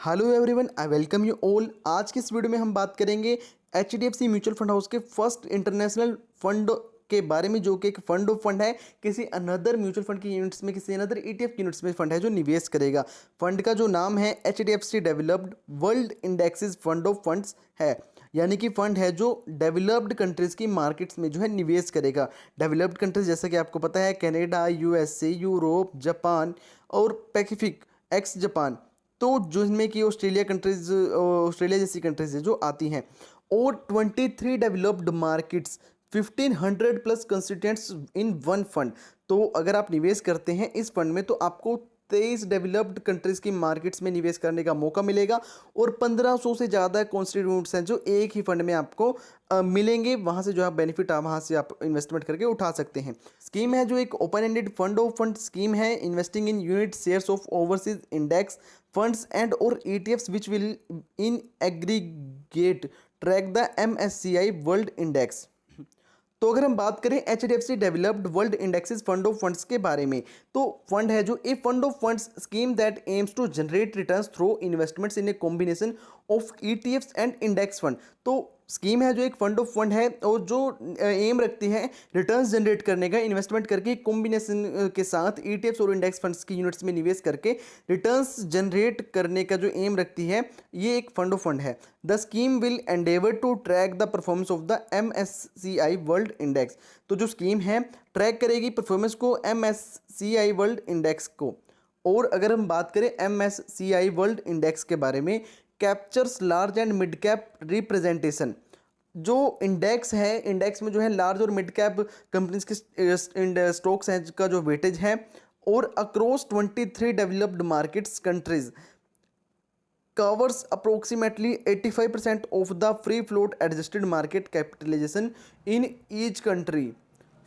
Hello everyone, I welcome you all. आज की इस वीडियो में हम बात करेंगे HDFC म्यूचुअल फंड हाउस के फर्स्ट इंटरनेशनल फंड के बारे में, जो कि एक फंड ऑफ फंड है किसी अनदर म्यूचुअल फंड की यूनिट्स में, किसी अनदर ETF की यूनिट्स में फंड है जो निवेश करेगा। फंड का जो नाम है HDFC developed world indexes fund of funds है, यानी कि फंड है जो डेवलप्ड कंट्रीज़ की मार्केट्स में जो है निवेश करेगा। डेवलप्ड कंट्रीज जैसा कि आपको पता है कनाडा, USA, यूरोप, जापान और पैसिफिक एक्स जापान, तो जिनमें कि ऑस्ट्रेलिया जैसी कंट्रीज है जो आती हैं, और 23 developed markets, 1500 plus constituents in one fund. तो अगर आप निवेश करते हैं इस फंड में तो आपको 23 डेवलप्ड कंट्रीज की मार्केट्स में निवेश करने का मौका मिलेगा, और 1500 से ज़्यादा कॉन्स्टिट्यूएंट्स हैं जो एक ही फंड में आपको मिलेंगे। वहाँ से जो आप बेनिफिट वहाँ से आप इन्वेस्टमेंट करके उठा सकते हैं। स्कीम है जो एक open ended fund of fund scheme है, investing in unit shares of overseas index funds and और ETFs which will in aggregate track the MSCI world index. तो अगर हम बात करें HDFC developed world indexes fund of funds के बारे में, तो फंड है जो a fund of funds scheme that aims to generate returns through investments in a combination of ETFs and index fund. तो स्कीम है जो एक फंड ऑफ फंड है और जो एम रखती है रिटर्न्स जनरेट करने का इन्वेस्टमेंट करके कॉम्बिनेशन के साथ ETFs और इंडेक्स फंड्स की यूनिट्स में निवेश करके रिटर्न्स जनरेट करने का जो एम रखती है, ये एक फंड ऑफ फंड है। The scheme will endeavour to track the performance of the MSCI world index. तो जो स्कीम है ट्रैक करेगी परफॉर्मेंस को MSCI वर्ल्ड इंडेक्स को। और अगर हम बात करें MSCI वर्ल्ड इंडेक्स के बारे में, captures large and mid cap representation. जो इंडेक्स है, इंडेक्स में जो है लार्ज और मिड कैप कंपनीज के स्टॉक्स हैं का जो वेटेज है, और across 23 developed markets countries covers approximately 85% of the free float adjusted market capitalization in each country।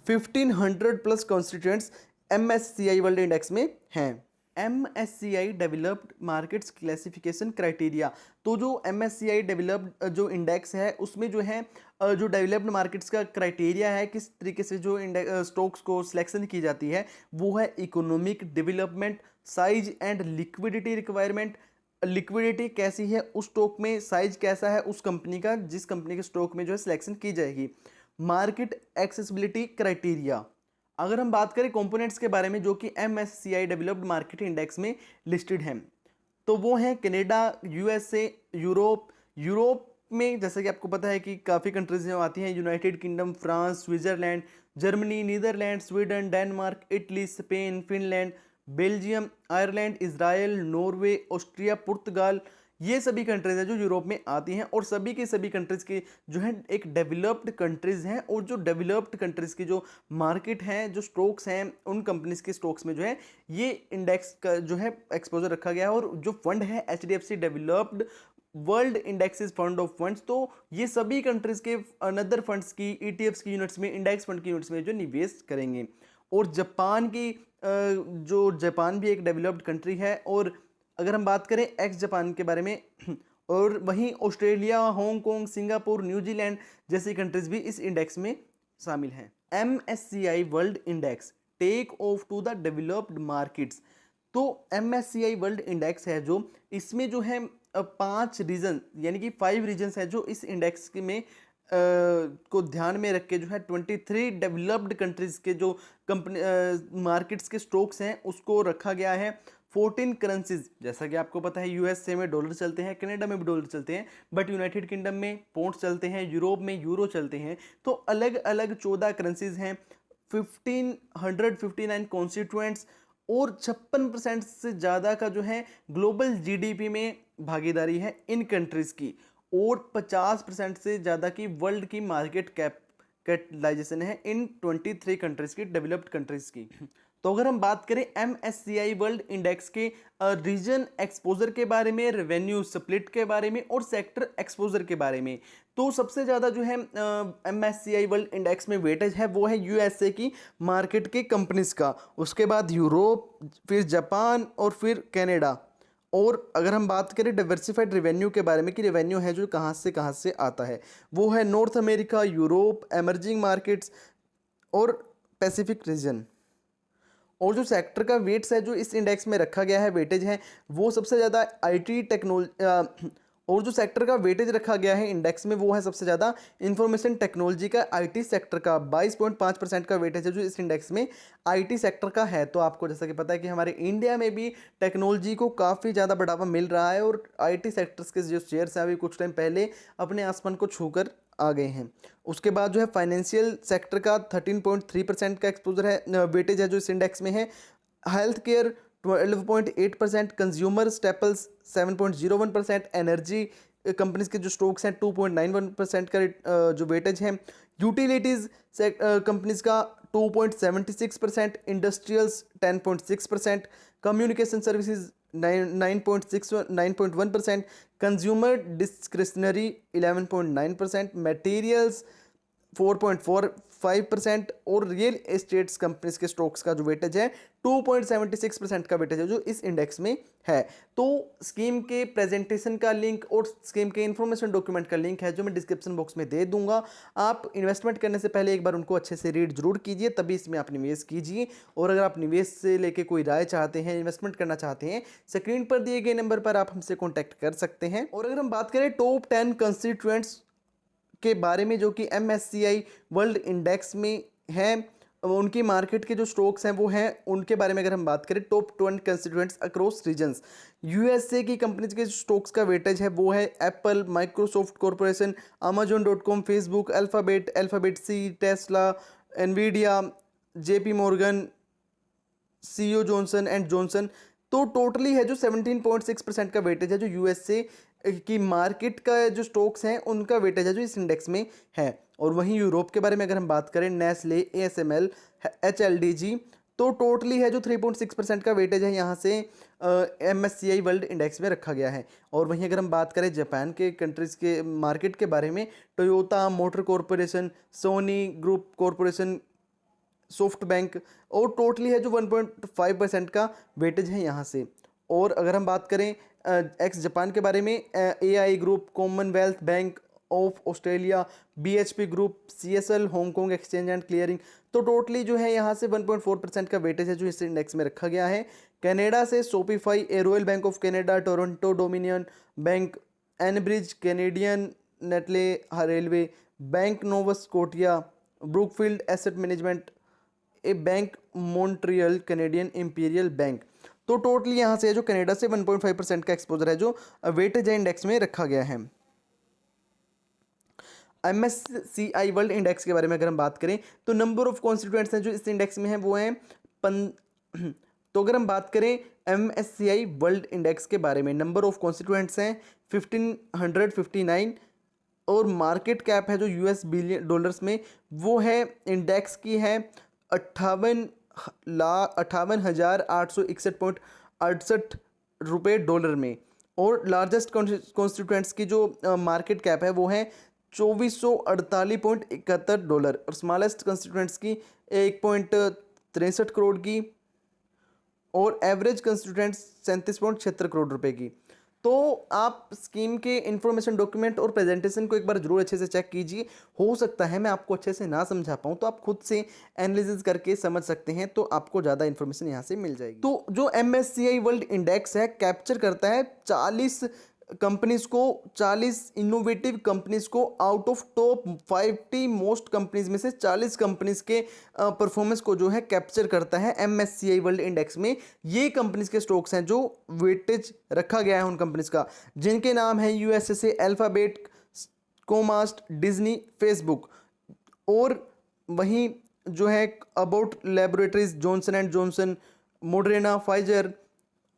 1500 plus constituents MSCI world index में हैं। MSCI developed markets classification criteria. तो जो MSCI डेवलप्ड जो इंडेक्स है उसमें जो है जो डेवलप्ड मार्केट्स का क्राइटेरिया है, किस तरीके से जो स्टॉक्स को सिलेक्शन की जाती है, वो है economic development, size and liquidity requirement. Liquidity कैसी है उस स्टॉक में, साइज कैसा है उस कंपनी का जिस कंपनी के स्टॉक में जो है सिलेक्शन की जाएगी। Market accessibility criteria. अगर हम बात करें कंपोनेंट्स के बारे में जो कि MSCI डेवलप्ड मार्केट इंडेक्स में लिस्टेड हैं, तो वो हैं कनाडा, USA, यूरोप में जैसा कि आपको पता है कि काफ़ी कंट्रीज में आती हैं, United Kingdom, France, Switzerland, Germany, Netherlands, Sweden, Denmark, Italy, Spain, Finland, Belgium, Ireland, Israel, Norway, Austria, पुर्तगाल, ये सभी कंट्रीज हैं जो यूरोप में आती हैं, और सभी के सभी कंट्रीज के जो है एक डेवलप्ड कंट्रीज हैं। और जो डेवलप्ड कंट्रीज की जो मार्केट हैं, जो स्टॉक्स हैं, उन कंपनीज के स्टॉक्स में जो है ये इंडेक्स का जो है एक्सपोजर रखा गया है। और जो फंड है HDFC developed world indexes fund of funds, तो ये सभी कंट्रीज के अनदर फंड्स की ETFs की यूनिट्स में, इंडेक्स फंड की यूनिट्स में जो निवेश करेंगे। और जापान की जो जापान भी एक डेवलप्ड कंट्री है, और अगर हम बात करें एक्स जापान के बारे में, और वहीं ऑस्ट्रेलिया, हांगकांग, सिंगापुर, न्यूजीलैंड जैसी कंट्रीज भी इस इंडेक्स में शामिल हैं। MSCI world index take off to the developed markets. तो MSCI वर्ल्ड इंडेक्स है जो, इसमें जो है 5 रीजन यानी कि 5 रीजन्स है जो इस इंडेक्स में को ध्यान में रख के जो है 23 डेवलप्ड कंट्रीज के जो कंपनी मार्केट्स के स्टॉक्स हैं उसको रखा गया है। 14 करेंसीज, जैसा कि आपको पता है USA में डॉलर चलते हैं, कनाडा में भी डॉलर चलते हैं, बट यूनाइटेड किंगडम में पौंड चलते हैं, यूरोप में यूरो चलते हैं। तो अलग अलग 14 करेंसीज हैं, 1559 कॉन्स्टिट्यूएंट्स, और 56% से ज़्यादा का जो है ग्लोबल GDP में भागीदारी है इन कंट्रीज़ की, और 50% से ज़्यादा की वर्ल्ड की मार्केट कैपिटलाइजेशन है इन 23 कंट्रीज़ की, डेवलप्ड कंट्रीज़ की। तो अगर हम बात करें MSCI वर्ल्ड इंडेक्स के रीजन एक्सपोजर के बारे में, रेवेन्यू स्प्लिट के बारे में, और सेक्टर एक्सपोजर के बारे में, तो सबसे ज़्यादा जो है MSCI वर्ल्ड इंडेक्स में वेटेज है वो है USA की मार्केट के कंपनीज का, उसके बाद यूरोप, फिर जापान, और फिर कनाडा। और अगर हम बात करें डाइवर्सिफाइड रेवेन्यू के बारे में कि रेवेन्यू है जो कहाँ से आता है, वो है north America, Europe, emerging markets और पैसिफिक रीजन। और जो सेक्टर का वेट्स है जो इस इंडेक्स में रखा गया है, वेटेज है, वो सबसे ज़्यादा आईटी टेक्नोलॉजी, और जो सेक्टर का वेटेज रखा गया है इंडेक्स में वो है सबसे ज़्यादा इंफॉर्मेशन टेक्नोलॉजी का, आईटी सेक्टर का 22.5% का वेटेज है जो इस इंडेक्स में आईटी सेक्टर का है। तो आपको जैसा कि पता है कि हमारे इंडिया में भी टेक्नोलॉजी को काफ़ी ज़्यादा बढ़ावा मिल रहा है और आईटी सेक्टर्स के जो शेयर्स हैं अभी कुछ टाइम पहले अपने आसमान को छूकर आ गए हैं। उसके बाद जो है फाइनेंशियल सेक्टर का 13.3% का एक्सपोजर है, वेटेज है जो इस इंडेक्स में है। Health care 12.8%, consumer staples 7.01%, energy companies के जो स्टॉक्स हैं 2.91% का जो वेटेज है। यूटिलिटीज़ कंपनीज का 2.76%, industrials 10.6%, communication services 9.1%, consumer discretionary 11.9%, materials 4.45% और रियल एस्टेट्स कंपनीज के स्टॉक्स का जो वेटेज है 2.76% का वेटेज है जो इस इंडेक्स में है। तो स्कीम के प्रेजेंटेशन का लिंक और स्कीम के इंफॉर्मेशन डॉक्यूमेंट का लिंक है जो मैं डिस्क्रिप्शन बॉक्स में दे दूंगा। आप इन्वेस्टमेंट करने से पहले एक बार उनको अच्छे से रीड जरूर कीजिए, तभी इसमें आप निवेश कीजिए। और अगर आप निवेश से लेके कोई राय चाहते हैं, इन्वेस्टमेंट करना चाहते हैं, स्क्रीन पर दिए गए नंबर पर आप हमसे कॉन्टैक्ट कर सकते हैं। और अगर हम बात करें टॉप 10 कंस्टिट्यूएंट्स के बारे में जो कि MSCI वर्ल्ड इंडेक्स में है, उनकी मार्केट के जो स्टॉक्स हैं वो हैं, उनके बारे में अगर हम बात करें top 20 constituents across regions, USA की कंपनीज के स्टॉक्स का वेटेज है वो है Apple, Microsoft Corporation, Amazon.com, Facebook, Alphabet C, Tesla, Nvidia, JP Morgan, CO Johnson and Johnson. तो टोटली है जो 17.6% का वेटेज है जो यूएसए की मार्केट का जो स्टॉक्स हैं उनका वेटेज है जो इस इंडेक्स में है। और वहीं यूरोप के बारे में अगर हम बात करें, नेस्ले, ASML, HLDG, तो टोटली है जो 3.6% का वेटेज है यहाँ से MSCI वर्ल्ड इंडेक्स में रखा गया है। और वहीं अगर हम बात करें जापान के कंट्रीज़ के मार्केट के बारे में, Toyota Motor Corporation, Sony Group Corporation, SoftBank, और टोटली है जो 1.5% का वेटेज है यहाँ से। और अगर हम बात करें एक्स जापान के बारे में, AI group, Commonwealth bank of Australia, BHP group, CSL Hong Kong exchange and clearing, तो टोटली जो है यहाँ से 1.4% का वेटेज है जो इस इंडेक्स में रखा गया है। कनाडा से Shopify, Royal Bank of Canada, Toronto Dominion Bank, Enbridge, Canadian National Railway, Bank Nova Scotia, Brookfield Asset Management, a Bank Montreal, Canadian Imperial Bank. तो टोटली यहाँ से जो कनाडा से 1.5% का एक्सपोजर है जो वेटेज इंडेक्स में रखा गया है। MSCI वर्ल्ड इंडेक्स के बारे में अगर हम बात करें तो नंबर ऑफ कॉन्स्टिट्यूएंट्स हैं जो इस इंडेक्स में हैं वो हैं तो अगर हम बात करें MSCI वर्ल्ड इंडेक्स के बारे में, नंबर ऑफ कॉन्स्टिट्यूएंट्स हैं 1559 और मार्केट कैप है जो US बिलियन डॉलर्स में वो है इंडेक्स की है 58,861.68 रुपये डॉलर में। और लार्जेस्ट कॉन्स्टिट्यूएंट्स की जो मार्केट कैप है वो है 2448.71 डॉलर और स्मॉलेस्ट कंस्टिट्यूएंट्स की 1.63 करोड़ की और एवरेज कंस्टिट्यूएंट्स 37.76 करोड़ रुपए की। तो आप स्कीम के इंफॉर्मेशन डॉक्यूमेंट और प्रेजेंटेशन को एक बार जरूर अच्छे से चेक कीजिए। हो सकता है मैं आपको अच्छे से ना समझा पाऊँ तो आप खुद से एनालिसिस करके समझ सकते हैं, तो आपको ज़्यादा इन्फॉर्मेशन यहाँ से मिल जाएगी। तो जो MSCI वर्ल्ड इंडेक्स है कैप्चर करता है 40 कंपनीज को, 40 इनोवेटिव कंपनीज को out of top 50 most companies में से 40 कंपनीज के परफॉर्मेंस को जो है कैप्चर करता है MSCI वर्ल्ड इंडेक्स में। ये कंपनीज के स्टॉक्स हैं जो वेटेज रखा गया है उन कंपनीज का, जिनके नाम है USA, Alphabet, Comcast, Disney, Facebook, और वहीं जो है Abbott Laboratories, Johnson and Johnson, Moderna, Pfizer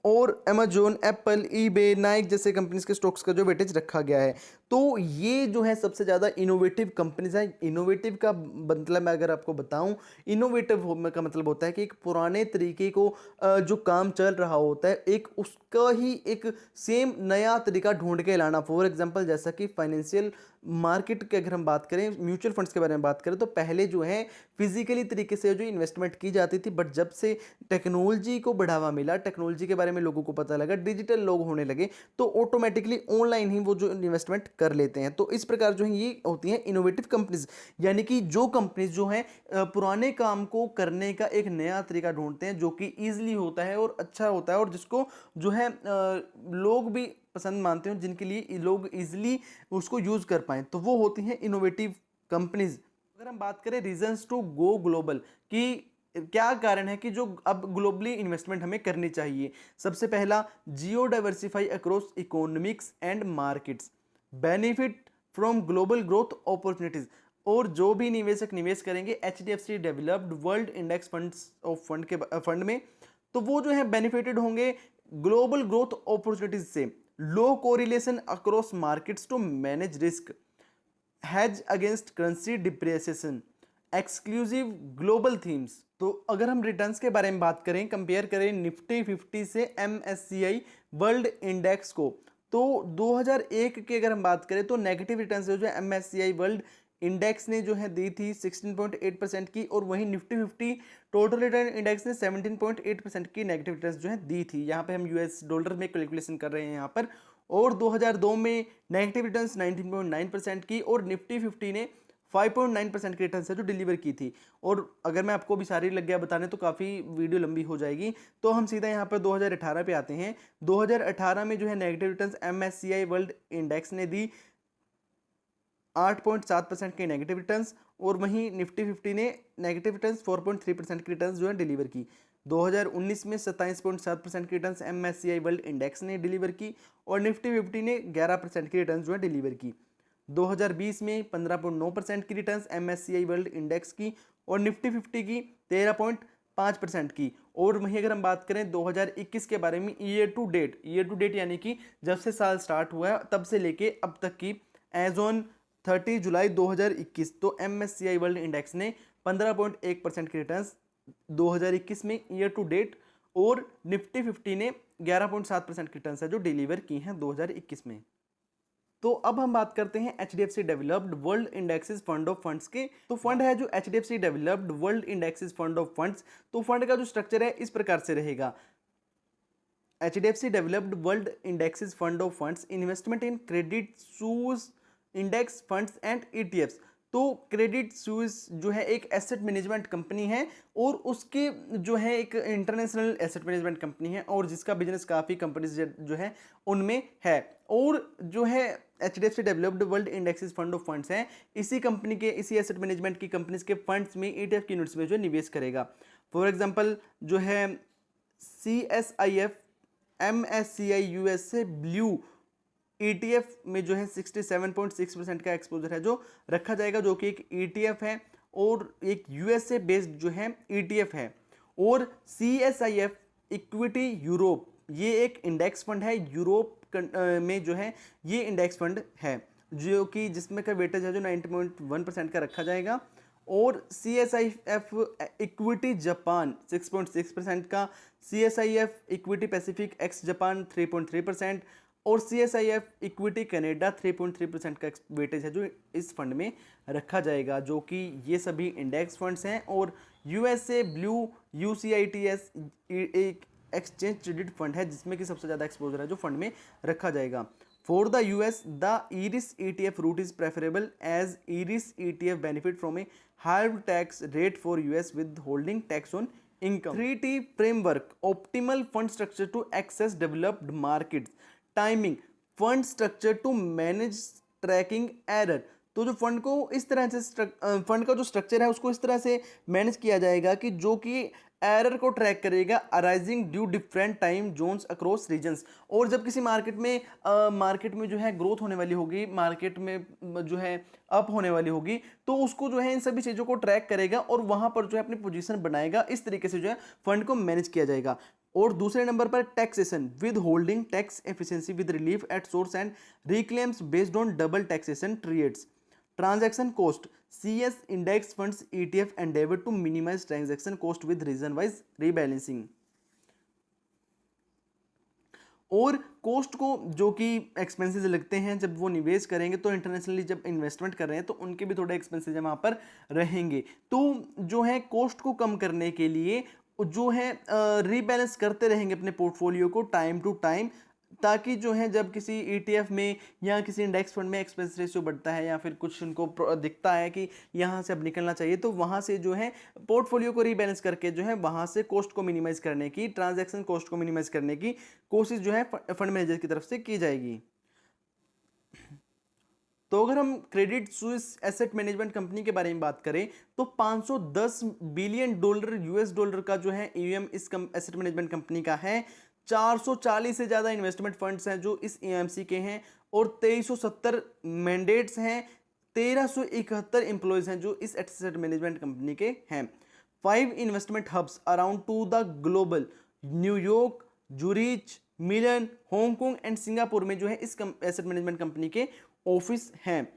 और अमेजोन, एप्पल, ईबे, नाइक जैसे कंपनीज के स्टॉक्स का जो वेटेज रखा गया है। तो ये जो है सबसे ज़्यादा इनोवेटिव कंपनीज है। इनोवेटिव का मतलब मैं अगर आपको बताऊं, इनोवेटिव का मतलब होता है कि एक पुराने तरीके को जो काम चल रहा होता है एक उसका ही एक सेम नया तरीका ढूंढ के लाना। फॉर एग्जांपल जैसा कि फाइनेंशियल मार्केट के अगर हम बात करें, म्यूचुअल फंड्स के बारे में बात करें, तो पहले जो है फिजिकली तरीके से जो इन्वेस्टमेंट की जाती थी, बट जब से टेक्नोलॉजी को बढ़ावा मिला, टेक्नोलॉजी के बारे में में लोगों को पता लगा, डिजिटल लोग होने लगे, तो ऑटोमेटिकली ऑनलाइन ही वो जो इन्वेस्टमेंट कर लेते हैं। तो इस प्रकार जो है ये होती हैं इनोवेटिव कंपनीज, यानी कि जो कंपनीज जो हैं पुराने काम को करने का एक नया तरीका ढूंढते हैं जो कि ईजिली होता है और अच्छा होता है, और जिसको जो है लोग भी पसंद मानते हैं, जिनके लिए लोग इजिली उसको यूज कर पाएं, तो वो होती हैं इनोवेटिव कंपनीज। अगर हम बात करें रीजंस टू गो ग्लोबल, कि क्या कारण है कि जो अब ग्लोबली इन्वेस्टमेंट हमें करनी चाहिए, सबसे पहला, geo diversify across economics and markets, benefit from global growth opportunities, और जो भी निवेशक निवेश करेंगे HDFC developed world index funds of fund में, तो वो जो है बेनिफिटेड होंगे ग्लोबल ग्रोथ अपॉर्चुनिटीज से, low correlation across markets to manage risk, hedge against currency depreciation, exclusive global themes. तो अगर हम रिटर्न्स के बारे में बात करें, कंपेयर करें निफ्टी 50 से MSCI वर्ल्ड इंडेक्स को, तो 2001 की अगर हम बात करें तो नेगेटिव रिटर्न्स जो है MSCI वर्ल्ड इंडेक्स ने जो है दी थी 16.8% की, और वहीं निफ्टी 50 टोटल रिटर्न इंडेक्स ने 17.8% की नेगेटिव रिटर्न्स जो है दी थी। यहाँ पे हम US डॉलर में कैलकुलेशन कर रहे हैं यहाँ पर। और 2002 में नेगेटिव रिटर्न्स 19.9% की, और निफ्टी 50 ने 5.9% की रिटर्न है जो डिलीवर की थी। और अगर मैं आपको भी सारी लग गया बताने तो काफ़ी वीडियो लंबी हो जाएगी, तो हम सीधा यहाँ पर 2018 पे आते हैं। 2018 में जो है negative returns MSCI world index ने दी 8.7% के नेगेटिव रिटर्न्स, और वहीं निफ्टी 50 ने नेगेटिव रिटर्न्स 4.3% की रिटर्न्स जो है डिलीवर की। 2019 में 27.7% की रिटर्न्स MSCI वर्ल्ड इंडेक्स ने डिलीवर की, और निफ्टी 50 ने 11% की रिटर्न्स जो है डिलीवर की। 2020 में 15.9% की रिटर्न्स MSCI वर्ल्ड इंडेक्स की, और निफ्टी 50 की 13.5% की। और वहीं अगर हम बात करें 2021 के बारे में, ईयर टू डेट यानी कि जब से साल स्टार्ट हुआ है तब से लेके अब तक की, एज ऑन 30 जुलाई 2021, तो MSCI वर्ल्ड इंडेक्स ने 15.1% की रिटर्न्स 2021 में ईयर टू डेट, और निफ्टी 50 ने 11.7% की रिटर्न्स है जो डिलीवर की हैं 2021 में। तो अब हम बात करते हैं HDFC developed world indexes fund of funds के। तो फंड है जो HDFC developed world indexes fund of funds, तो फंड का जो स्ट्रक्चर है इस प्रकार से रहेगा। HDFC developed world indexes fund of funds, investment in Credit Suisse index funds and ETFs। तो क्रेडिट स्विस जो है एक एसेट मैनेजमेंट कंपनी है, और उसके जो है एक इंटरनेशनल एसेट मैनेजमेंट कंपनी है, और जिसका बिजनेस काफ़ी कंपनीज जो है उनमें है। और जो है HDFC developed world indexes fund of funds हैं, इसी कंपनी के, इसी एसेट मैनेजमेंट की कंपनीज के फंड्स में ETF की यूनिट्स में जो निवेश करेगा। फॉर एग्जांपल जो है CSIF MSCI USA blue ETF में जो है 67.6% का एक्सपोजर है जो रखा जाएगा, जो कि एक ETF है और एक USA बेस्ड जो है ETF है। और CSIF इक्विटी यूरोप, ये एक इंडेक्स फंड है, यूरोप में जो है ये इंडेक्स फंड है, जो कि जिसमें का वेटेज है जो 90.1% का रखा जाएगा। और CSIF इक्विटी जापान 6.6% का, CSIF equity Pacific x Japan 3.3%, और CSIF इक्विटी कनाडा 3.3% का वेटेज है जो इस फंड में रखा जाएगा, जो कि ये सभी इंडेक्स फंड्स हैं। और USA ब्लू UCITS एक एक्सचेंज ट्रेडेड फंड है जिसमें कि सबसे ज़्यादा एक्सपोजर है जो फंड में रखा जाएगा। For the US the IRIS ETF route is preferable as IRIS ETF benefit from a higher tax rate for US withholding tax on income. 3T framework, optimal fund structure to access developed markets, timing, fund structure to manage tracking error. तो जो fund को इस तरह से fund का जो structure है उसको इस तरह से मैनेज किया जाएगा कि जो कि एरर को ट्रैक करेगा arising due different time zones across regions. और जब किसी मार्केट में जो है ग्रोथ होने वाली होगी, मार्केट में जो है अप होने वाली होगी, तो उसको जो है इन सभी चीज़ों को ट्रैक करेगा और वहाँ पर जो है अपनी पोजीशन बनाएगा। इस तरीके से जो है फंड को मैनेज किया जाएगा। और दूसरे नंबर पर taxation, withholding tax efficiency with relief at source and reclaims based on double taxation treaties. Transaction cost, CS index funds ETF endeavour to minimise transaction cost with region wise rebalancing. और cost को जो कि expenses लगते हैं जब वो निवेश करेंगे, तो इंटरनेशनली जब इन्वेस्टमेंट कर रहे हैं तो उनके भी थोड़े एक्सपेंसेस वहाँ पर रहेंगे। तो जो है कॉस्ट को कम करने के लिए जो है रीबैलेंस करते रहेंगे अपने पोर्टफोलियो को टाइम टू टाइम, ताकि जो है जब किसी ETF में या किसी इंडेक्स फंड में एक्सपेंस रेशियो बढ़ता है या फिर कुछ उनको दिखता है कि यहाँ से अब निकलना चाहिए, तो वहाँ से जो है पोर्टफोलियो को रीबैलेंस करके जो है वहाँ से कॉस्ट को मिनिमाइज करने की, ट्रांजैक्शन कॉस्ट को मिनिमाइज करने की कोशिश जो है फंड मैनेजर की तरफ से की जाएगी। तो अगर हम Credit Suisse asset management company के बारे में बात करें तो 510 बिलियन डॉलर US डॉलर का जो है AUM इस एसेट मैनेजमेंट कंपनी का है। 440 से ज़्यादा इन्वेस्टमेंट फंड्स हैं जो इस AMC के हैं और 2370 मैंडेट्स हैं। 1371 एम्प्लॉयज़ हैं जो इस एसेट मैनेजमेंट कंपनी के हैं। 5 investment hubs around to the global, New York, Zurich, Milan, Hong Kong and Singapore में जो है इस एसेट मैनेजमेंट कंपनी के ऑफिस हैं।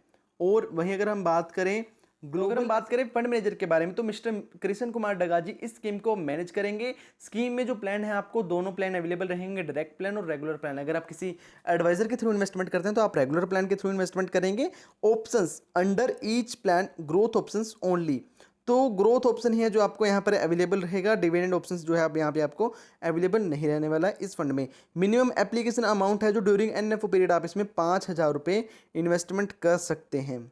और वहीं अगर हम बात करें फंड मैनेजर के बारे में तो मिस्टर कृष्ण कुमार डगा जी इस स्कीम को मैनेज करेंगे। स्कीम में जो प्लान है आपको दोनों प्लान अवेलेबल रहेंगे, डायरेक्ट प्लान और रेगुलर प्लान। अगर आप किसी एडवाइजर के थ्रू इन्वेस्टमेंट करते हैं तो आप रेगुलर प्लान के थ्रू इन्वेस्टमेंट करेंगे। Options under each plan growth options only, तो ग्रोथ ऑप्शन ही है जो आपको यहाँ पर अवेलेबल रहेगा। डिविडेंड ऑप्शंस जो है आप यहाँ पे आपको अवेलेबल नहीं रहने वाला है इस फंड में। मिनिमम एप्लीकेशन अमाउंट है जो ड्यूरिंग NFO पीरियड आप इसमें 5,000 रुपये इन्वेस्टमेंट कर सकते हैं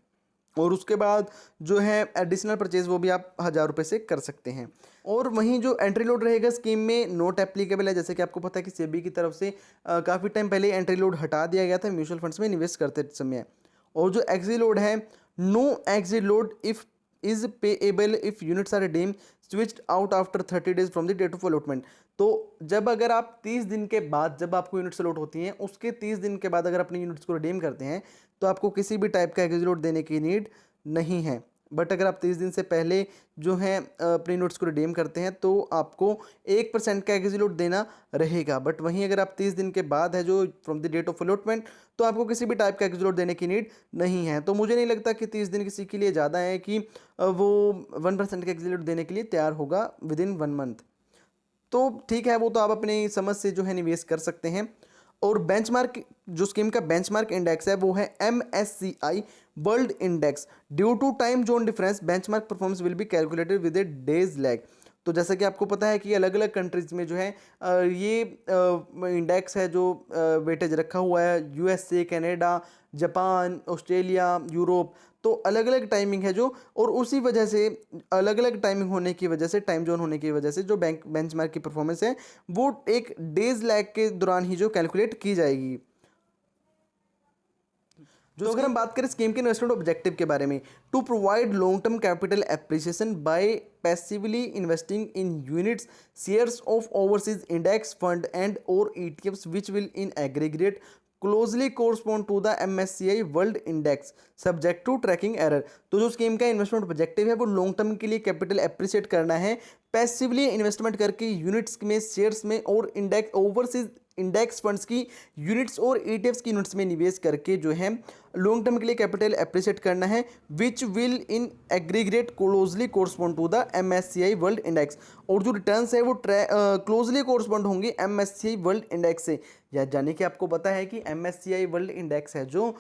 और उसके बाद जो है एडिशनल परचेज वो भी आप 1,000 रुपये से कर सकते हैं। और वहीं जो एंट्री लोड रहेगा स्कीम में नोट एप्लीकेबल है। जैसे कि आपको पता है कि सेबी की तरफ से काफ़ी टाइम पहले एंट्री लोड हटा दिया गया था म्यूचुअल फंड्स में निवेश करते समय। और जो एग्जिट लोड है, no exit load if is payable if units are redeem switched out after 30 days from the date of allotment. तो जब अगर आप 30 दिन के बाद जब आपको यूनिट्स अलॉट होती हैं उसके 30 दिन के बाद अगर अपनी यूनिट्स को रिडीम करते हैं तो आपको किसी भी टाइप का एग्जिट लोड देने की नीड नहीं है। बट अगर आप 30 दिन से पहले जो है अपनी नोट्स को रिडीम करते हैं तो आपको 1% का एग्जिट लोड देना रहेगा। बट वहीं अगर आप 30 दिन के बाद है जो from the date of allotment तो आपको किसी भी टाइप का एग्जिट लोड देने की नीड नहीं है। तो मुझे नहीं लगता कि 30 दिन किसी के लिए ज़्यादा है कि वो 1% का एग्जिट लोड देने के लिए तैयार होगा विद इन 1 मंथ। तो ठीक है, वो तो आप अपनी समझ से जो है निवेश कर सकते हैं। और बेंचमार्क जो स्कीम का बेंचमार्क इंडेक्स है वो है MSCI world index. Due to time zone difference benchmark performance will be calculated with a days lag. तो जैसा कि आपको पता है कि अलग अलग कंट्रीज में जो है ये इंडेक्स है जो वेटेज रखा हुआ है। USA, Canada, Japan, Australia, Europe, तो अलग अलग टाइमिंग है जो, और उसी वजह से अलग अलग टाइमिंग होने की वजह से, टाइम जोन होने की वजह से जो बेंचमार्क की परफॉर्मेंस है वो एक डेज लैग के दौरान ही जो कैलकुलेट की जाएगी। जो अगर हम बात करें स्कीम के इन्वेस्टमेंट ऑब्जेक्टिव के बारे में, to provide long term capital appreciation by passively investing in units shares of overseas index fund and और ETFs which will in aggregate closely correspond to the MSCI world index subject to tracking error. तो जो scheme का investment objective है वो long term के लिए capital appreciate करना है पैसिवली इन्वेस्टमेंट करके यूनिट्स में, शेयर्स में और इंडेक्स ओवरसीज इंडेक्स फंड्स की यूनिट्स और ETFs की यूनिट्स में निवेश करके जो है लॉन्ग टर्म के लिए कैपिटल एप्रिसिएट करना है which will in aggregate closely correspond to the MSCI world index. और जो रिटर्न्स है वो क्लोजली कोरस्पॉन्ड होंगे MSCI वर्ल्ड इंडेक्स से। या जाने कि आपको पता है कि MSCI वर्ल्ड इंडेक्स है जो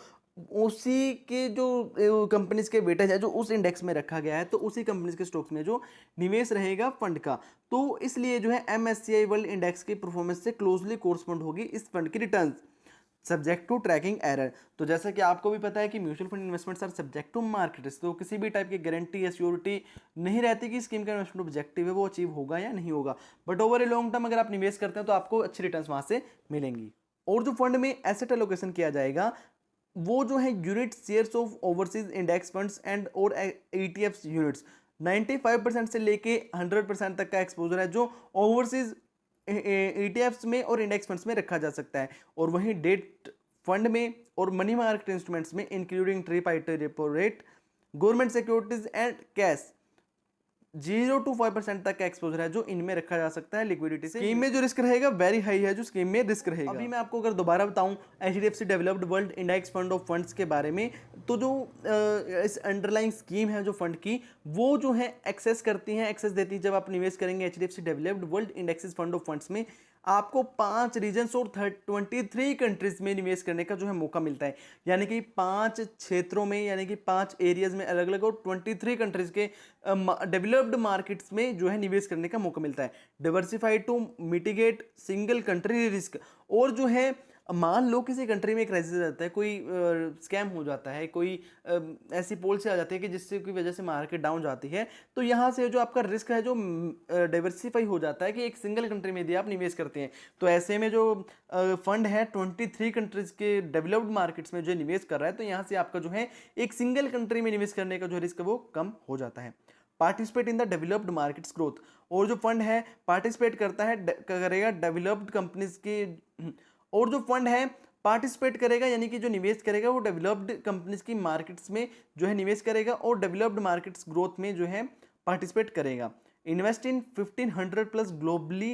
उसी के जो कंपनीज के वेटेज है जो उस इंडेक्स में रखा गया है, तो उसी कंपनीज के स्टॉक्स में जो निवेश रहेगा फंड का, तो इसलिए जो है MSCI वर्ल्ड इंडेक्स की परफॉर्मेंस से क्लोजली कोरस्पॉन्ड होगी इस फंड की returns subject to tracking error. तो जैसा कि आपको भी पता है कि mutual fund investments are subject to market risk, तो किसी भी टाइप की गारंटी या सिक्योरिटी नहीं रहती कि स्कीम का इन्वेस्टमेंट ऑब्जेक्टिव है वो अचीव होगा या नहीं होगा। But over a long term अगर आप निवेश करते हैं तो आपको अच्छी रिटर्न्स वहां से मिलेंगी। और जो फंड में एसेट एलोकेशन किया जाएगा वो जो है unit shares of overseas index funds and और ETFs यूनिट्स 95% से लेके 100% तक का एक्सपोजर है जो ओवरसीज ETFs में और इंडेक्स फंड्स में रखा जा सकता है। और वहीं डेट फंड में और मनी मार्केट इंस्ट्रूमेंट्स में including tripartite repo rate, government securities and cash 0 to 5% तक का एक्सपोजर है जो इनमें रखा जा सकता है लिक्विडिटी से। स्कीम में जो रिस्क रहेगा वेरी हाई है जो स्कीम में रिस्क रहेगा। अभी मैं आपको अगर दोबारा बताऊं HDFC developed world index fund of funds के बारे में, तो जो इस अंडरलाइंग स्कीम है जो फंड की वो जो है एक्सेस करती हैं, एक्सेस देती है जब आप निवेश करेंगे HDFC developed world indexes fund of funds में, आपको 5 रीजन्स और 23 कंट्रीज में निवेश करने का जो है मौका मिलता है, यानी कि 5 क्षेत्रों में, यानी कि 5 एरियाज में अलग अलग, और 23 कंट्रीज के डेवलप्ड मार्केट्स में जो है निवेश करने का मौका मिलता है। Diversified to mitigate single country risk, और जो है मान लो किसी कंट्री में क्राइसिस आ जाता है, कोई स्कैम हो जाता है, कोई ऐसी पॉलिसी आ जाती है कि जिससे की वजह से मार्केट डाउन जाती है, तो यहाँ से जो आपका रिस्क है जो डाइवर्सिफाई हो जाता है कि एक सिंगल कंट्री में यदि आप निवेश करते हैं, तो ऐसे में जो फंड है 23 कंट्रीज के डेवलप्ड मार्केट्स में जो निवेश कर रहा है, तो यहाँ से आपका जो है एक सिंगल कंट्री में निवेश करने का जो रिस्क है वो कम हो जाता है। Participate in the developed markets growth, और जो फंड है पार्टिसिपेट करता है करेगा डेवलप्ड कंपनीज की, और जो फंड है पार्टिसिपेट करेगा यानी कि जो निवेश करेगा वो डेवलप्ड कंपनीज की मार्केट्स में जो है निवेश करेगा, और डेवलप्ड मार्केट्स ग्रोथ में जो है पार्टिसिपेट करेगा। Invest in 1500 plus globally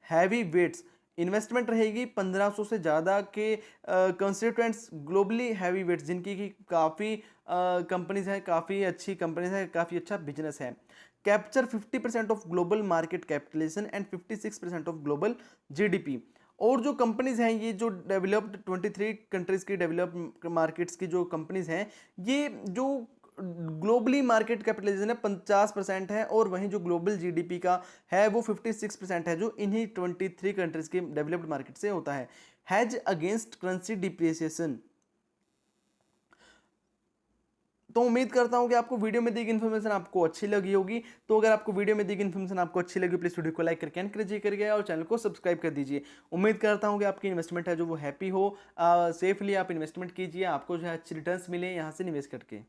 heavy weights, investment रहेगी 1500 से ज़्यादा के कंस्टिट्यूएंट्स ग्लोबली हैवी वेट्स, जिनकी की काफ़ी कंपनीज हैं, काफ़ी अच्छी कंपनीज हैं, काफ़ी अच्छा बिजनेस है। Capture 50% of global market capitalization and 56% of global GDP, और जो कंपनीज हैं ये जो डेवलप्ड 23 कंट्रीज की डेवलप्ड मार्केट्स की जो कंपनीज हैं, ये जो ग्लोबली मार्केट कैपिटलाइजेशन है 50% है, और वहीं जो ग्लोबल जीडीपी का है वो 56% है, जो इन्हीं 23 कंट्रीज के डेवलप्ड मार्केट से होता है। Has against currency depreciation. तो उम्मीद करता हूं कि आपको वीडियो में दी गई इन्फॉर्मेशन आपको अच्छी लगी होगी। तो अगर आपको वीडियो में दी गई इन्फॉर्मेशन आपको अच्छी लगी, प्लीज वीडियो को लाइक करके एनकरेज करिए और चैनल को सब्सक्राइब कर दीजिए। उम्मीद करता हूं कि आपकी इन्वेस्टमेंट है जो वो हैप्पी हो, सेफली आप इन्वेस्टमेंट कीजिए, आपको जो है अच्छी रिटर्न्स मिले यहाँ से निवेश करके।